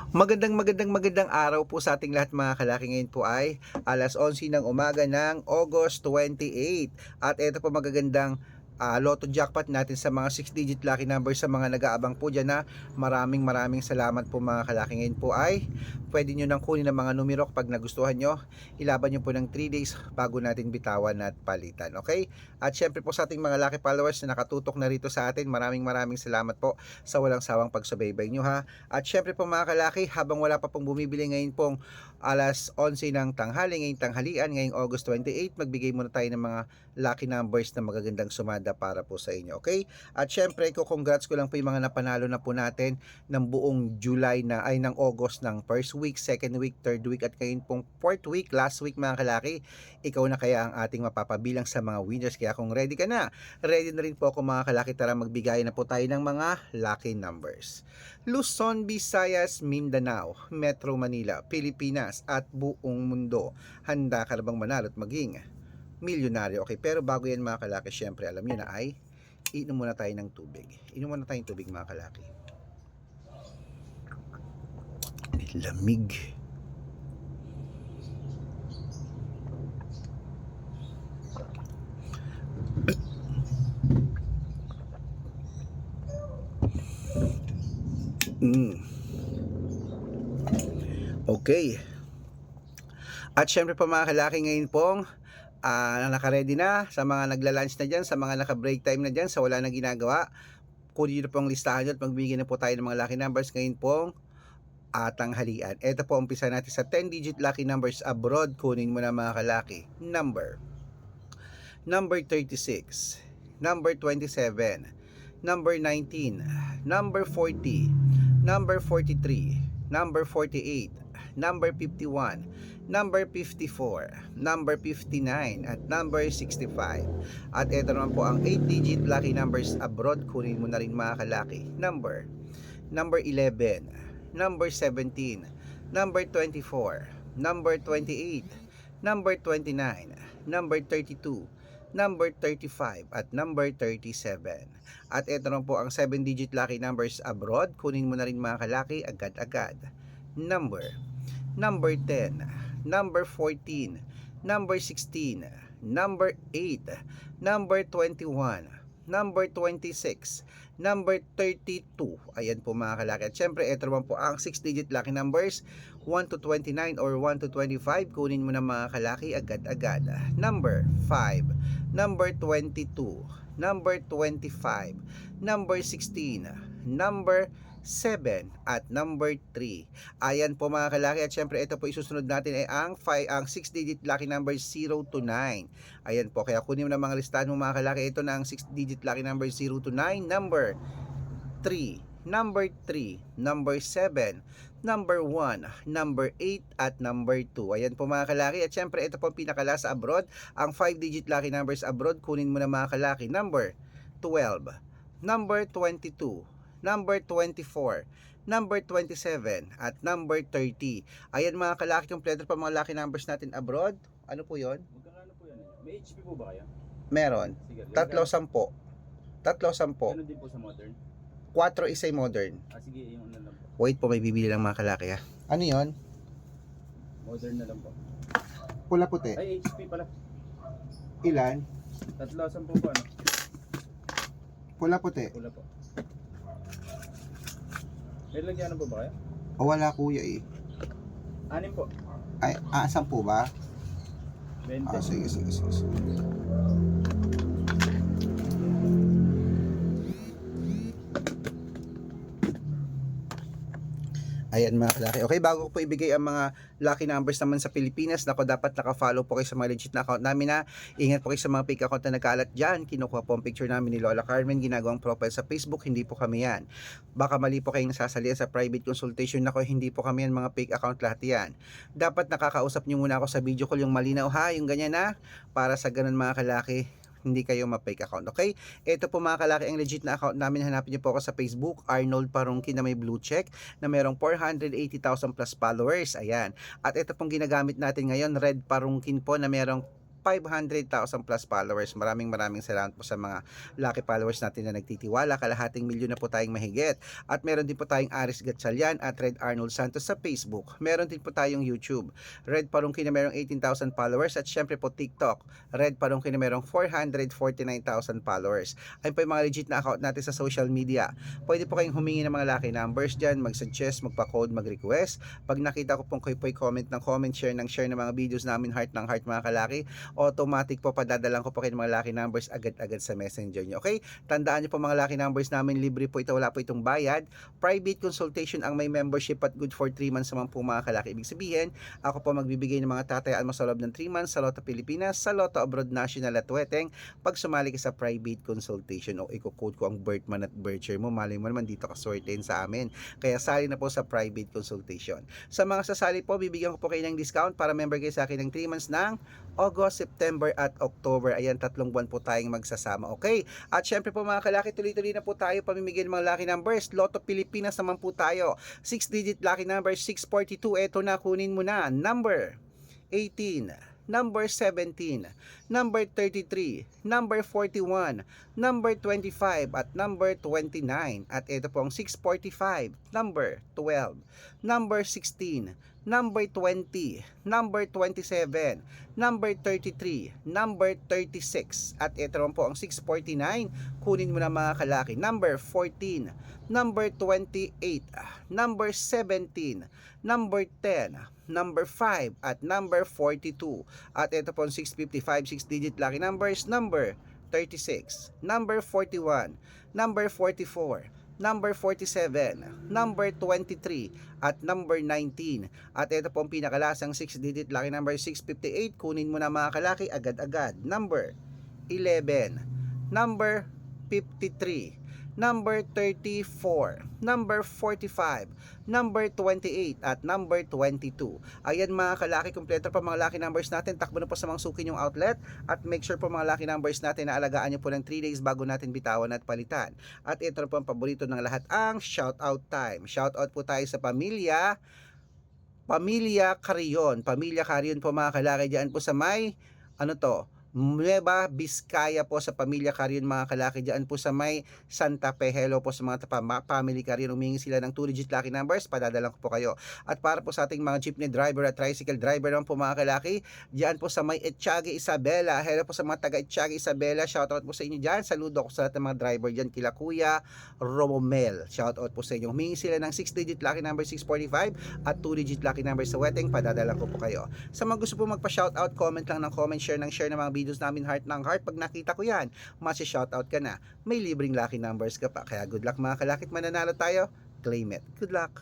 Magandang araw po sa ating lahat mga kalaki. Ngayon po ay alas 11 ng umaga ng August 28. At ito po magagandang Lotto jackpot natin sa mga 6-digit lucky numbers sa mga nag-aabang po dyan na maraming salamat po mga kalaki. Ngayon po ay pwede nyo nang kunin ng mga numero kapag nagustuhan nyo. Ilaban nyo po ng 3 days bago natin bitawan at palitan. Okay? At syempre po sa ating mga lucky followers na nakatutok na rito sa atin, maraming salamat po sa walang sawang pagsubaybay nyo ha. At syempre po mga kalaki, habang wala pa pong bumibili ngayon pong alas 11 ng tanghali, ngayong tanghalian, ngayong August 28, magbigay muna tayo ng mga lucky numbers na magagandang sumada para po sa inyo, okay? At syempre, congrats ko lang po yung mga napanalo na po natin ng buong July na ay ng August ng first week, second week, third week at ngayon pong fourth week, last week mga kalaki. Ikaw na kaya ang ating mapapabilang sa mga winners. Kaya kung ready ka na, ready na rin po ako mga kalaki. Tara magbigay na po tayo ng mga lucky numbers. Luzon, Visayas, Mindanao, Metro Manila, Pilipinas at buong mundo. Handa ka na bang manalo at maging milyonaryo? Okay, pero bago yan mga kalaki, syempre alam nyo na ay inom muna tayo ng tubig. Inom muna tayong tubig mga kalaki. Lamig. Okay. At syempre pa mga kalaki, ngayon pong naka-ready na sa mga nagla-lunch na dyan, sa mga naka-break time na dyan, sa wala nang ginagawa. Kunin nyo po ang listahan nyo at magbigay na po tayo ng mga lucky numbers ngayon pong tanghalian. Ito po, umpisa natin sa 10-digit lucky numbers abroad. Kunin mo na mga kalaki. Number 36, number 27, number 19, number 40, number 43, number 48, number 51, number 54, number 59, at number 65. At ito naman po ang 8-digit lucky numbers abroad. Kunin mo na rin mga kalaki. Number 11, number 17, number 24, number 28, number 29, number 32, number 35 at number 37. At ito naman po ang 7-digit lucky numbers abroad. Kunin mo na rin mga kalaki agad-agad. Number 10, number 14, number 16, number 8, number 21, number 26, number 32. Ayan po mga kalaki. At syempre, ito naman po ang 6-digit lucky numbers 1 to 29 or 1 to 25. Kunin mo na mga kalaki agad-agad. Number 5, number 22, number 25, number 16, number 7 at number 3. Ayan po mga kalaki. At syempre ito po isusunod natin ay ang 6-digit lucky number 0 to 9. Ayan po, kaya kunin mo na mga listahan mo mga kalaki. Ito na ang 6-digit lucky number 0 to 9. Number 3, number 3, number 7, number 1, number 8 at number 2. Ayan po mga kalaki. At syempre ito po ang pinakala sa abroad, ang 5-digit lucky numbers abroad. Kunin mo na mga kalaki. Number 12, number 22, number 24, number 27 at number 30. Ayan mga kalaki, kompleto pa mga lucky numbers natin abroad. Ano po yon? Magkano po yan? May HP po ba kaya? Meron. Sige, Tatlo 10. Tatlo 10. Ano din po sa modern? 4 isa'y modern. Sige, yung ano lang po. Wait po, may bibili lang mga kalaki ha. Ano yon? Modern na lang po. Pula puti. Ay, HP pala. Ilan? Tatlo 10 po ano? Pula puti. Pula po. May lagyan po ba kaya? O wala kuya eh. 6 po. Ay, 10 ba? 20. Sige. Ayan mga kalaki. Okay, bago ko po ibigay ang mga lucky numbers naman sa Pilipinas, nako dapat naka-follow po kayo sa mga legit na account namin na. Ingat po kayo sa mga fake account na nagkalat dyan. Kinukuha po ang picture namin ni Lola Carmen, ginagawang profile sa Facebook, hindi po kami yan. Baka mali po kayong nasasalihan sa private consultation, nako hindi po kami yan, mga fake account lahat yan. Dapat nakakausap nyo muna ako sa video call, yung malinaw ha, yung ganyan na, para sa ganun mga kalaki, hindi kayo ma-fake account. Okay? Ito po mga kalaki ang legit na account namin. Hanapin niyo po ako sa Facebook, Arnold Parungkin na may blue check na merong 480,000 plus followers. Ayan. At ito pong ginagamit natin ngayon, Red Parungkin po na merong 500,000 plus followers. Maraming salamat po sa mga lucky followers natin na nagtitiwala. Kalahating milyon na po tayong mahigit. At meron din po tayong Aris Gatchalian at Red Arnold Santos sa Facebook. Meron din po tayong YouTube, Red Parungki na merong 18,000 followers. At syempre po TikTok, Red Parungki na merong 449,000 followers. Ayun po yung mga legit na account natin sa social media. Pwede po kayong humingi ng mga lucky numbers dyan, mag-suggest, magpa-code, mag-request. Pag nakita ko pong kayo po'y comment ng comment, share ng mga videos namin, heart ng heart mga kalaki, automatic po padadalang ko po kayo ng mga lucky numbers agad-agad sa messenger nyo. Okay? Tandaan nyo po mga lucky numbers namin, libre po ito, wala po itong bayad. Private consultation ang may membership at good for 3 months naman po mga kalaki. Ibig sabihin, ako po magbibigay ng mga tatayaan mo sa loob ng 3 months sa Lotto Pilipinas, sa Lotto Abroad National at Weteng pag sumali ka sa private consultation o i-quote ko ang birth month at birth year mo. Malay mo naman dito ka swertein sa amin. Kaya sali na po sa private consultation. Sa mga sasali po, bibigyan ko po kayo ng discount para member kayo sa akin ng 3 months ng August, September at October. Ayan, 3 buwan po tayong magsasama. Okay? At syempre po mga kalaki, tuloy-tuloy na po tayo pamimigay ng mga lucky numbers. Lotto Pilipinas naman po tayo. 6-digit lucky number 642. Eto na, kunin mo na. Number 18, number 17, number 33, number 41, number 25 at number 29. At ito po ang 645, number 12, number 16, number 20, number 27, number 33, number 36. At ito naman po ang 649. Kunin mo na mga kalaki. Number 14, number 28, number 17, number 10, number 5 at number 42. At ito po ang 655, 6-digit lucky numbers, number 36, number 41, number 44, number 47, number 23 at number 19. At ito po ang pinakalasang 6-digit lucky number 658. Kunin mo na mga kalaki agad-agad. Number 11, number 53, number 34, number 45, number 28 at number 22. Ayan mga kalaki, kompleto pa mga lucky numbers natin. Takbo na po sa mga suki yung outlet at make sure po mga lucky numbers natin na alagaan nyo po ng 3 days bago natin bitawan at palitan. At ito na po ang paborito ng lahat, ang shoutout time. Shoutout po tayo sa Pamilya Carion. Pamilya Carion po mga kalaki, dyan po sa may Nueva Vizcaya po sa Pamilya Carion mga kalaki, dyan po sa may Santa Fe. Hello po sa mga Family Carion, humingi sila ng 2-digit lucky numbers, padadalang ko po kayo. At para po sa ating mga jeepney driver at tricycle driver naman po mga kalaki, dyan po sa may Etchage Isabela. Hello po sa mga taga Etchage Isabela, shoutout po sa inyo dyan. Saludo ko sa lahat ng mga driver dyan, kila Kuya Romel, shoutout po sa inyo. Humingi sila ng 6-digit lucky number 645 at 2-digit lucky number sa Weteng, padadalang ko po kayo. Sa mga gusto po magpa-shoutout, comment lang ng comment, share ng mga videos namin, heart ng heart. Pag nakita ko yan, shoutout ka na, may libreng lucky numbers ka pa. Kaya good luck mga kalakit, mananalo tayo, claim it. Good luck.